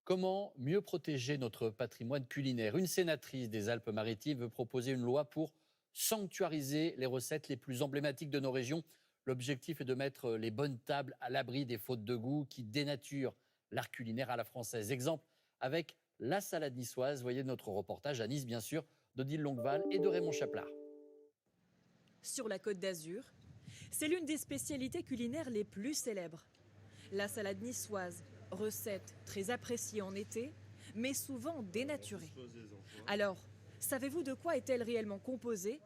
Comment mieux protéger notre patrimoine culinaire? Une sénatrice des Alpes-Maritimes veut proposer une loi pour sanctuariser les recettes les plus emblématiques de nos régions. L'objectif est de mettre les bonnes tables à l'abri des fautes de goût qui dénaturent l'art culinaire à la française. Exemple avec la salade niçoise. Voyez notre reportage à Nice, bien sûr, d'Odile Longueval et de Raymond Chaplard. Sur la Côte d'Azur, c'est l'une des spécialités culinaires les plus célèbres. La salade niçoise, recette très appréciée en été, mais souvent dénaturée. Alors, savez-vous de quoi est-elle réellement composée?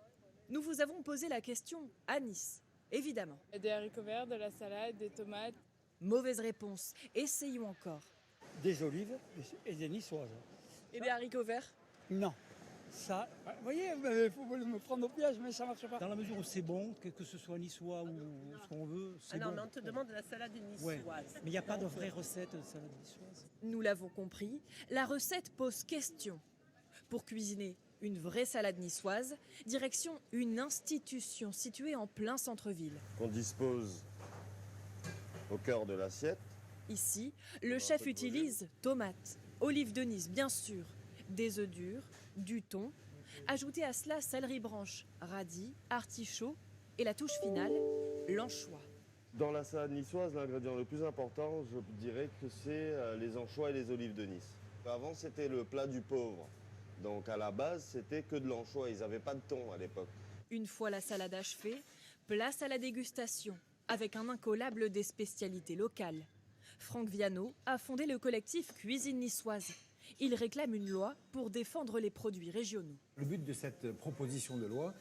Nous vous avons posé la question à Nice, évidemment. Des haricots verts, de la salade, des tomates. Mauvaise réponse, essayons encore. Des olives et des niçoises. Et des haricots verts? Non. Ça, vous voyez, il faut me prendre au piège, mais ça ne marche pas. Dans la mesure où c'est bon, que ce soit niçois ou ce qu'on veut, c'est bon. Non, mais on te demande de la salade niçoise. Ouais. Mais il n'y a pas de vraie recette de salade niçoise. Nous l'avons compris, la recette pose question. Pour cuisiner une vraie salade niçoise, direction une institution située en plein centre-ville. Qu'on dispose au cœur de l'assiette. Ici, le chef utilise tomates, olives de Nice bien sûr, des œufs durs, du thon, ajoutez à cela céleri branche, radis, artichaut et la touche finale, l'anchois. Dans la salade niçoise, l'ingrédient le plus important, je dirais que c'est les anchois et les olives de Nice. Avant, c'était le plat du pauvre. Donc à la base, c'était que de l'anchois. Ils n'avaient pas de thon à l'époque. Une fois la salade achevée, place à la dégustation, avec un incollable des spécialités locales. Franck Viano a fondé le collectif Cuisine Niçoise. Il réclame une loi pour défendre les produits régionaux. Le but de cette proposition de loi,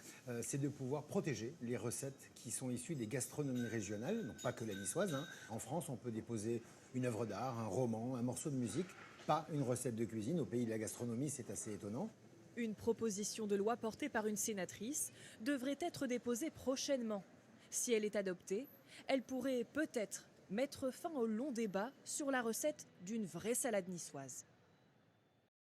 c'est de pouvoir protéger les recettes qui sont issues des gastronomies régionales, donc pas que la niçoise. En France, on peut déposer une œuvre d'art, un roman, un morceau de musique, pas une recette de cuisine. Au pays de la gastronomie, c'est assez étonnant. Une proposition de loi portée par une sénatrice devrait être déposée prochainement. Si elle est adoptée, elle pourrait peut-être mettre fin au long débat sur la recette d'une vraie salade niçoise.